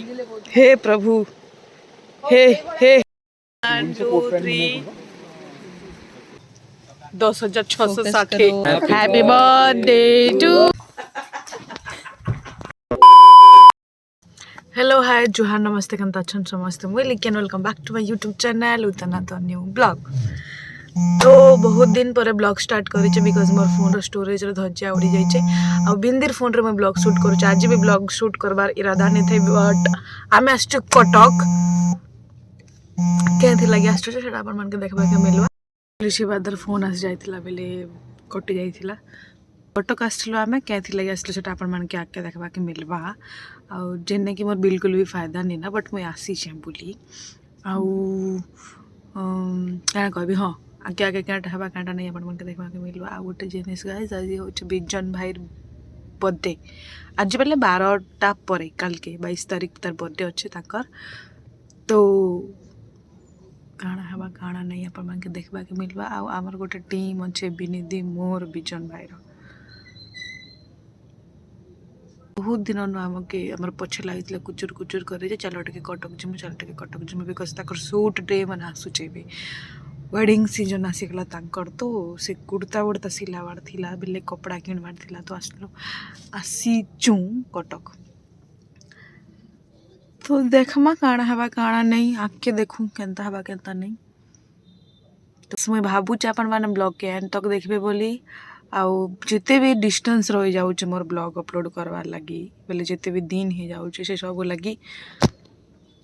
हे प्रभु हे हे 1 2 3 10,660 happy birthday to hello hi जुहार नमस्ते केनता छन समस्त मुई लिकेन welcome back to my YouTube channel उतना तो न्यू ब्लॉग तो बहुत दिन पर ब्लॉग स्टार्ट करिचे बिकॉज मोर फोन रो स्टोरेज रो धज्जा उड़ी जाइचे आ बिंदीर फोन रे मैं ब्लॉग शूट करूचे आज भी ब्लॉग शूट करबार इरादा नहीं थे बट आमे आस्टु कटक केथि लागि आस्टु सेटा अपन मन के देखबा के मिलवा ऋषि बादर फोन आस जाइतिला बेले कटि जाइतिला कटक आसलो आमे केथि लागि आसलो सेटा अपन मन के आके देखबा के मिलवा आ जेने कि मोर बिल्कुल भी फायदा नहीं ना बट मैं आसी छे बोली आ क्या कहबी हाँ आगे आगे क्या हवा क्या नहीं अपन मन के देखा के मिलवा आ गोटे जिनिस गाइस आज हूँ बिजन भाई बर्थडे आज बेले 12टा पर कल के 22 तारीख तार बर्थडे अच्छे ताकर तो काଣା हवा काଣା नहीं अपन मन के देखा के मिलवा आमर गोटे टीम अच्छे बिनिधि मोर बिजन भाई बहुत दिन आमके आमर पछे लगी कुचुर कुचुर करे चलो टे कटक जिमु चलो टे Cuttack जिमु because Takar suit day मन आसुचे भी वेडिंग सीजन आसीगला तांकर तो से कुर्ता उड़ता सिलावार थिला बेले कपड़ा किणवार थिला तो आसलो आसीचु कटक तो देखमा काଣା हवा काଣା नहीं आके देखूँ केनता हवा केनता नहीं तो समय भावुचे अपन माने ब्लॉग के एंड तक देखबे बोली आउ जिते भी डिस्टेंस रही जाऊँ मोर ब्लॉग अपलोड करवार लगी बोले जिते भी दिन ही जाऊँ से सब लगी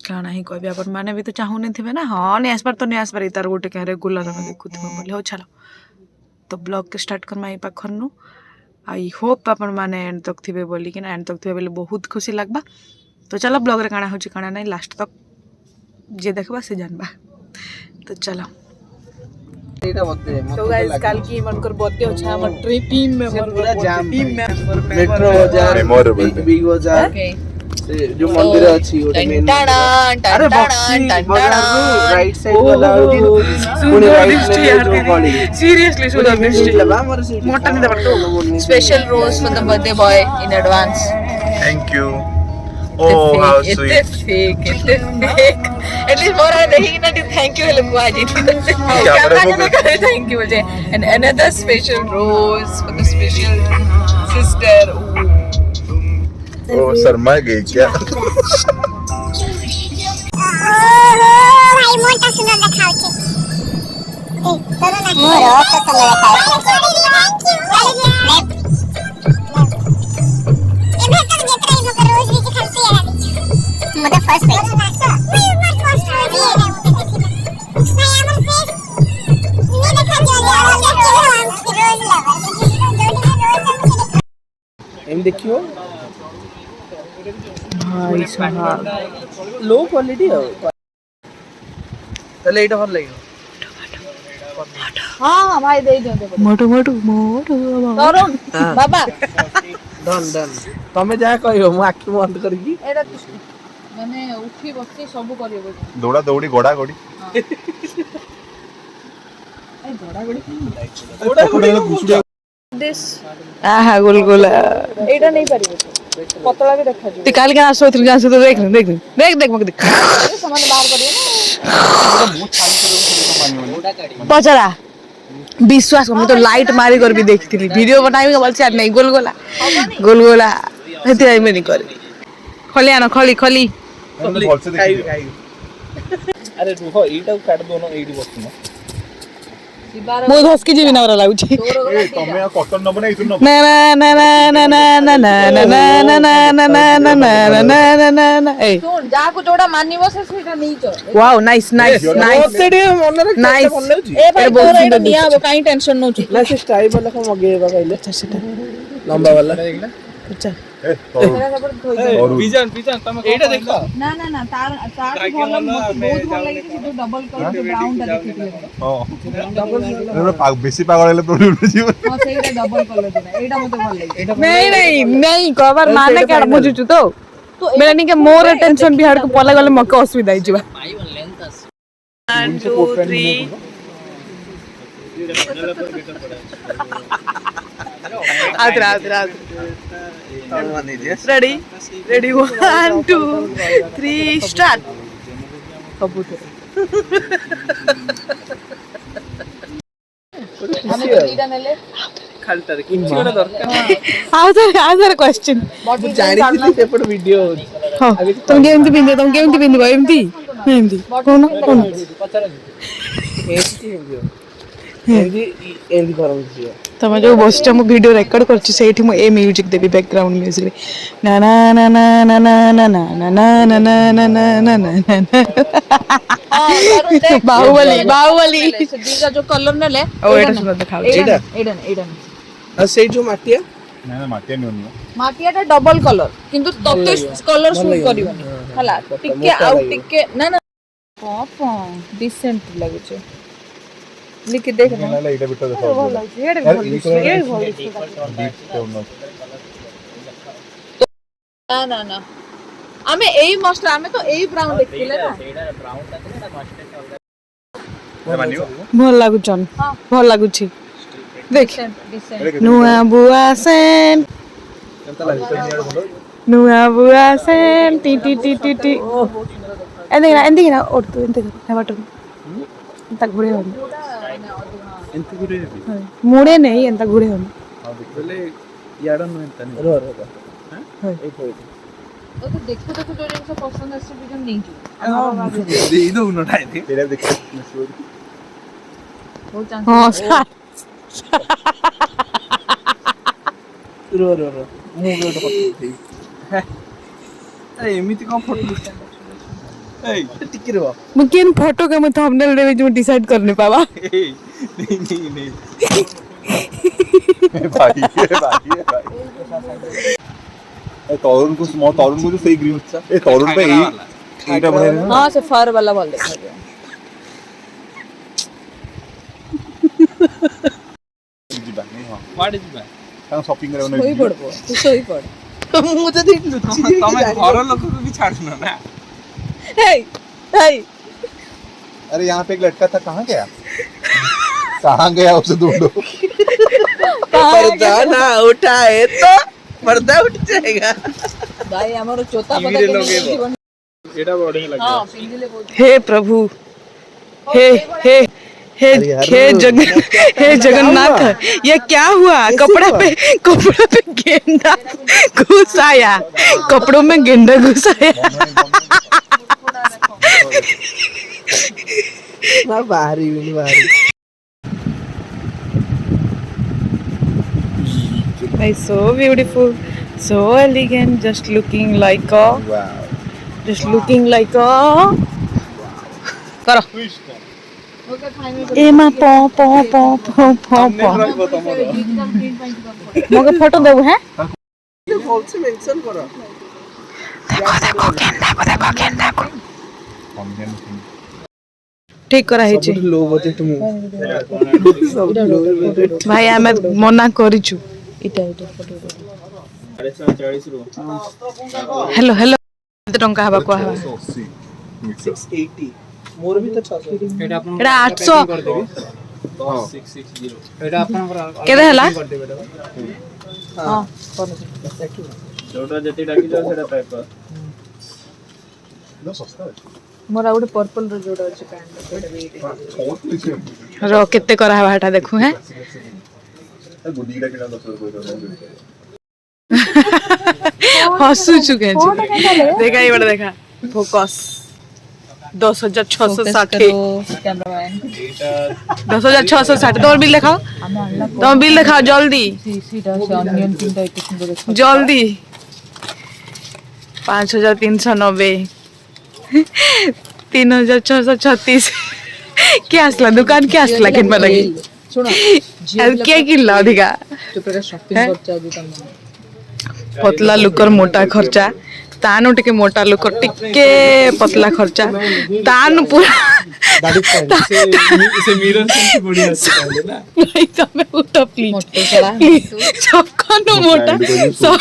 काଣା ही कहबी अपन माने भी तो चाहूनी थे ना हाँ नहीं आसपार तो नहीं आसपार तार गोटे क्या रेगुलर हमें देखुथ बोले हो चलो तो ब्लॉग के स्टार्ट करमा ये पाखरनु आई होप अपन माने एंड तक थे बोली कि एंड तक थे बोले बहुत खुशी लगवा तो चलो ब्लॉग रे काଣା होची काଣା नहीं लास्ट तक जे देखबा से जानबा तो चलो तो गाइस कल की मनकर बर्थडे होछ हमर टीम में पूरा जाम टीम में मेट्रो बाजार बिग बाजार से जो मंदिर अछि ओटे मेन अरे राइट साइड वाला पुणे राइट में जो गली सीरियसली सुधा मिस्टी मोटा नहीं दबटो Special rose for the birthday boy in advance. Thank you. Oh, how sweet. It's fake. At least more I नहीं ना thank you लोग आज इतनी कैमरा के thank you मुझे and another special rose for the special sister. Oh, Sharma गई क्या? भाई मोटा सुंदर दिखाओ छे ए तोरो ना मोर तो सुंदर दिखाओ एमे तो जेतरा मगर रोज भी खाते है मतलब फर्स्ट पेज मैं फर्स्ट रोज ही है मैं हमर फेस ये देखा दिया रोज लवर एम देखियो भाई साहब लो क्वालिटी है तले एटा भल लागियो हाँ भाई दे दियो मोटू मोटू मोटू तरुण बाबा डन डन तमे जा कहियो मु आखि बंद करकी एटा माने उठी बसी सब करियो दौड़ा दौड़ी गोड़ा गोड़ी ए घोड़ा घोड़ी दिस आहा गुलगुला एटा नहीं परिबो पतला भी देखा जो ती काल के आसो थी जान से तो देख देख देख देख मके देख सामान बाहर करियो पचरा विश्वास कर तो लाइट मारी कर भी देखती वीडियो बनाई के बोलछ नहीं गुलगुला गुलगुला हेते आई में नहीं करी खली आनो खली खली खाई खाई अरे रुको एटा काट दोनो एडी बसनो मो धस के जीवी नावरा लागु छी ए तमे कॉटन न बना इतु न ना ना ना ना ना ना ना ना ना ना ना ना ना ना ना ना ए सुन जाको जोड़ा मानिबो से सेटा नहीं जो wow nice nice nice nice ए भाई तोर एटा निया हो काई टेंशन नो छु ना से स्टाइल वाला को मगेबा कहले सेटा लंबा वाला देखला अच्छा ए और विजन विजन तमे एटा देखो ना ना ना तार भल बहुत भल लागे कि जो डबल कलर ब्राउन दा देखिले हां डबल बेसी पागल ले प्रॉब्लम जीव हां सेटा डबल कलर देना एटा मते भल लागे नहीं नहीं नहीं कवर माने का बुझुछु तो मेरा नहीं के मोर टेंशन बिहार को पला गले मके असुविधा ही जीवा 1 2 3 आदरा आदरा रेडी रेडी 1 2 3 स्टार्ट ଆମେ ତ ଦିଟା ନେଲେ ଖାଲିଟାରେ କିଛି ଗୋଟେ ଦରକାର आउथर क्वेश्चन ମୁଁ ଜାଣିଥିଲି ସେପଟେ ଭିଡିଓ ହଉଛି ହଁ ତମେ କେମିତି ପିନ୍ଧିବ ଏମିତି ଏମିତି କଣ କଣ ଏମିତି ଏମିତି କରନ୍ତି ତମେ ଯୋଉ ବସିଛ ମୁଁ ଭିଡିଓ ରେକର୍ଡ କରୁଛି ସେଇଠି ମୁଁ ଏ ମ୍ୟୁଜିକ ଦେବି ବ୍ୟାକଗ୍ରାଉଣ୍ଡ ମ୍ୟୁଜିକ ନା ନା ନା ନା ନା ନା ନା ନା ନା ନା ନା ନା ନା ନା ନା ନା ନା ବାହୁବଲି ବାହୁବଲି ସେ ଦିଟା ଯୋଉ କଲର ନେଲେ ଓ ଏଇଟା ସୁନ୍ଦର ଦେଖାଯାଉଛି ଏଇଟା ଏଇଟା ଆଉ ସେଇ ଯୋଉ ମାଟିଆ ନା ନା ମାଟିଆ ନୁହଁ ମାଟିଆଟା ଡବଲ କଲର କିନ୍ତୁ ତତେ କଲର ସୁଟ୍ କରିବନି ହେଲା ଟିକେ ଆଉ ଟିକେ ନା ନା ପପ ଡିସେଣ୍ଟ ଲାଗୁଛି लिखि देख ना ନା ଏଇଟା ବିଟ ଦେଖା ଭଲ ଲାଗୁଛି ଏଇଟା ବି ଭଲ ଲାଗୁଛି ଏଇଟା ବି ଭଲ ना ना ना आमे एई मस्ट आमे तो एई ब्राउन देखिले ना ଭଲ ଲାଗୁଛନ୍ ଭଲ ଲାଗୁଛି ଦେଖ डिसेंट ନୂଆ ବୁଆ ସେଣ୍ଟ ନୂଆ ବୁଆ ସେଣ୍ଟ ଟି ଟି ଟି ଟି ଟି ଏନ୍ତି କିନା ଓଟ ଏନ୍ତି ବାଟନ ଏନ୍ତା ଘୁରେ ହନି ଏମିତି ଘୁରେ ହେବି ମୁଡେ ନେଇ ଏନ୍ତା ଘୁରେ ହନି ବୋଲେ ଇଆଡ ନୁହେଁ ତାନି रो ଏଇ ପଇଠ तो देखो देखो जो जिनसे पसंद है सब जो नहीं जो ଦେଇ ଦଉନ ଠାଇତି ଏଇଟା ଦେଖ वो चांस ହଁ रो रो रो ମୁଁ ବି ଗୋଟେ ଫଟୋ ଉଠେଇବି ଏମିତି କଣ ଫଟୋ ଏଇ ଟିକେ ରୁହ ମୁଁ କେନ୍ ଫଟୋ के मैं थंबनेल देबे जो डिसाइड करने पावा नहीं नहीं नहीं ଭାଇ ଏ ତରୁଣକୁ ମୋ ତରୁଣକୁ ଯୋଉ ସେଇ ଗ୍ରୀନ ଏ ତରୁଣ ପାଇଁ ଏଇଟା ବଢିଆ ନୁହଁ? हां से फर वाला बोल देखा गया ଯିବା ନାଇଁ ହଁ କୁଆଡେ ଯିବା ତାଙ୍କ ସପିଂ କରିବାକୁ सोई ନେଇକି पड़बो तू सोई पड़ ମୁଁ ଯଦି ଲୁଚି ତମେ ଘର ଲୋକକୁ ବି ଛାଡୁନ ନା हे हे अरे यहाँ पे एक लड़का था कहाँ गया कहाँ गया उसे ढूंढो पर्दा ना उठाए तो पर्दा उठ जाएगा भाई हमरो चोता पता टीवी रे के लगेबो। जीवन एटा बढ़िया लगे हां पिंगले बहुत हे प्रभु हे हे हे हे जगन्नाथ ये क्या हुआ कपड़ा पे गेंडा घुस आया कपड़ों में गेंडा घुस आया ना बाहरी भी नहीं बाहरी Like so beautiful, so elegant, just looking like a करो ओके फाइनल एमा पो पो पो पो पो पो डिजिटल प्रिंट पाई मगे फोटो देबो हैं कौन से मेंशन करो ठीक करा है छी लो बजट में भाई हमें मना करिछु इटा फोटो 40 रो हेलो हेलो केते टंका हबा को हबा 680 मोर भी तो 680 एटा अपन एटा 800 कर देबे 660 एटा अपन केते हला हां जोटा जति डाकी जाओ सेटा पेपर नो सस्ता है मोरा गोटे पर्पल रो जोड़ा अछि पैंट सेटा भी रो केते करा हबा हटा देखू हैं गुडीला किना 10 रुपए हसु चुके छी देखा ये बड़ा देखा फोकस 10,660 कैमरामैन 10,660 तोर बिल दिखाओ तुम बिल दिखाओ जल्दी सीटा से ऑनियन तीनटा एक सुंदर देखा जल्दी 5,390 3,636 क्या असला दुकान क्या असला किन लगी सुनो क्या किनला अधिका तो पूरा शॉपिंग करचा जो तम पतला लुकर मोटा खर्चा तानु टिके मोटा लुकर टिके पतला खर्चा तानु पूरा से मिरर से बढ़िया से पहले ना नहीं तमे उठो प्लीज मोटो चला सब कनो मोटा सब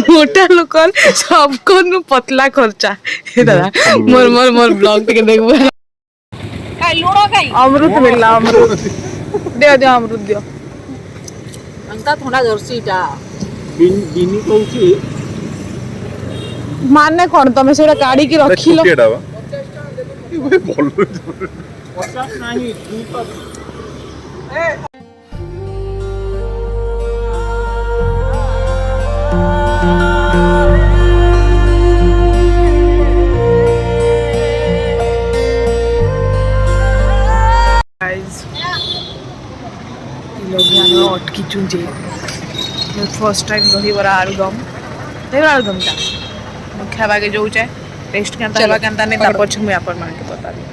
मोटा लोकर सब कनो पतला खर्चा हे दादा मोर ब्लॉग टिके देखबो काई लूणो काई अमृत मिलला अमृत दियो अमृत दियो अंका थोड़ा जर्सीटा बिनी कहूची माने कौन तुम से काढ़ी की रखिलो छुटियाटा बा ई भाई बोल 50 नहीं 2 गाइस लोग यहाँ अटकी चुंजे फर्स्ट टाइम दही बरा आलुदम आलुदम टा खावा के जो चाहे टेस्ट केनता हेबा केनता नहीं तार पछ मुई आपन मान के बता दी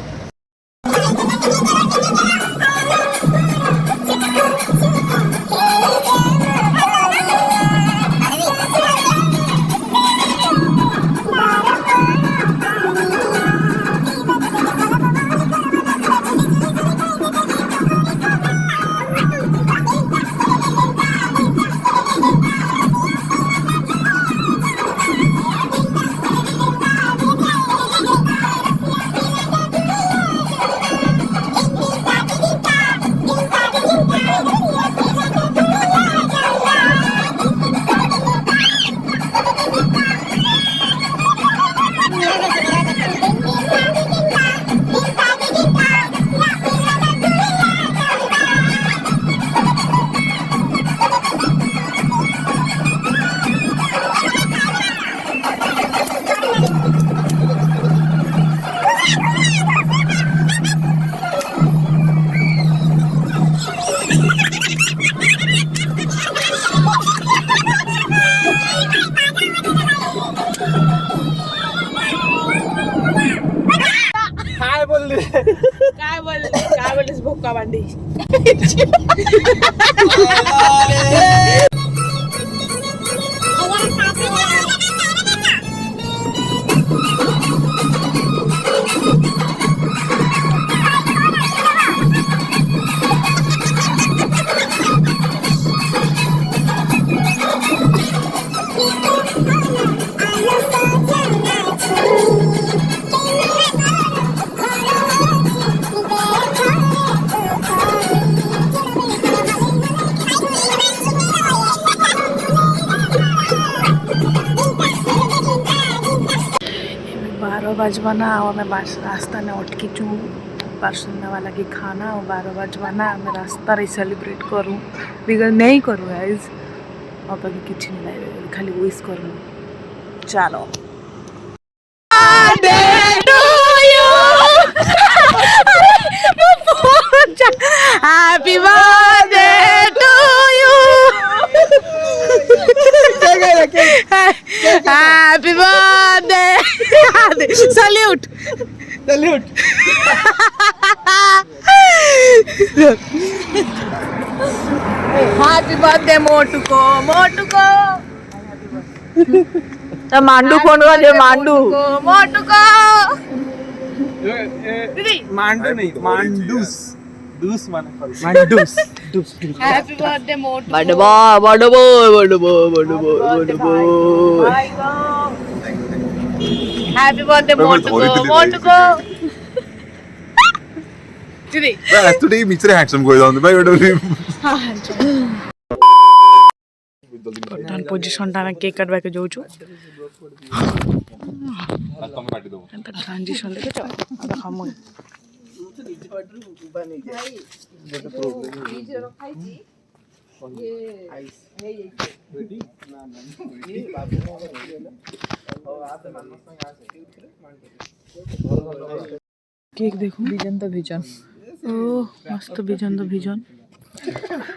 काय बोललीस भोका भांडी बजवाना और मैं रास्ता में अटकी चूँ पार्सलने वाला की खाना और 12 बजवाना मैं रास्ता रही सेलिब्रेट करूँ बिगर नहीं करूँ गाइज और बाकी किसी नहीं खाली विश करूँ चलो happy birthday to you happy birthday salute salute happy birthday मोटू को तो मांडू कौन का जो मांडू मोटू को दीदी मांडू नहीं मांडूस दूस माने मांडूस हैप्पी बर्थडे मोटू बड़ हैप्पी बर्थडे मोटू को दीदी बस टुडे मिचरे हैंडसम गोइज ऑन भाई वर्तमान पोजिशन टा में केक कटवा के जाऊँ ट्रांजिशन देखे हम केक देखो विजन तो विजन ओह मस्त विजन तो विजन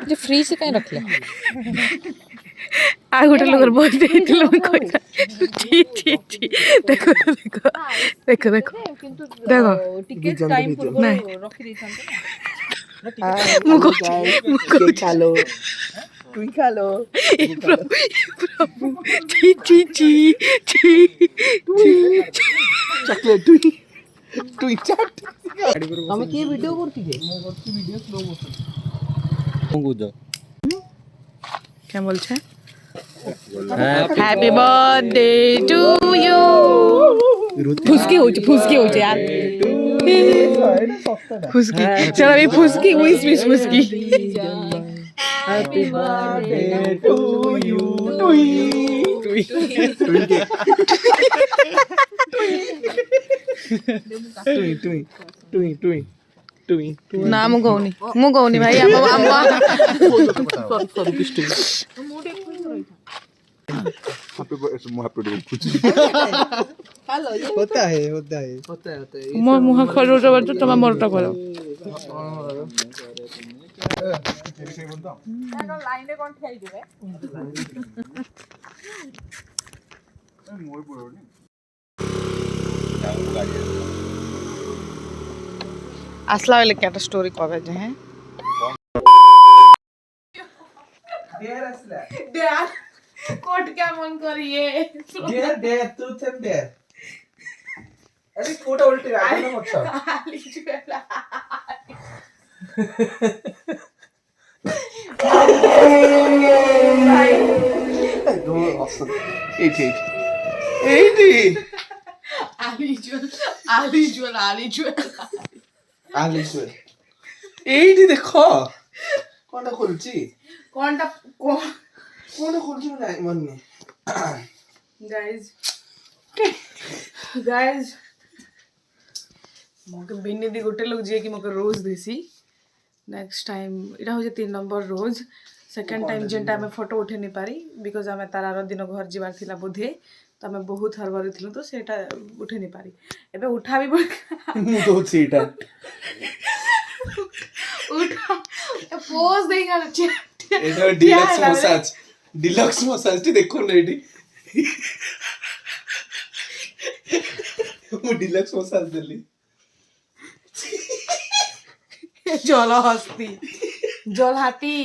जो फ्री से कहीं रख ले आ गोटे लोग बहुत देख लो ठी ठी ठी देखो देखो देखो देखो देखो टिकट टाइम पूर्व नहीं रखी देथान मुको खालो तुई खालो प्रभु ठी ठी ठी ठी चॉकलेट তুই চাট আমি কি ভিডিও করছি যে क्या बोलছে हैप्पी बर्थडे टू यू फुसकी होचे यार फुसकी चल अभी फुसकी 19-20 फुसकी Happy birthday to you. ना मु गौनी भाई हम होता है मुह खोलो तो तुम मोरटा खोलो আসলা হইলে কি একটা স্টোরি কবে যে হ্যাঁ ড্যাড কোট কেমন করিয়ে Dare, truth and dare. अरे कोटा उल्टे आगे ना मत আলি জুয়েলা আলি জুয়েলা এইটি দেখো কোনটা খুলছি কোনটা কোনটা খুলছি না মনে गाइज मोके बिन्नी दी गोटे लोग जे कि मोके रोज देसी नेक्स्ट टाइम इटा हो 3 नंबर रोज सेकंड टाइम जेन टाइम में फोटो उठे नहीं पारी बिकॉज आमे तारार दिन घर जीवार थिला बोधे तो आमे बहुत हरबरी थिलु तो सेटा उठे नहीं पारी एबे उठा भी मु तो सीटा उठा पोज देगा এটা ডিলাক্স মসাজটি দেখুন না এটি ମୁଁ ଡିଲକ୍ସ ମସାଜ ଦେଲି জল হস্তি জল হাতি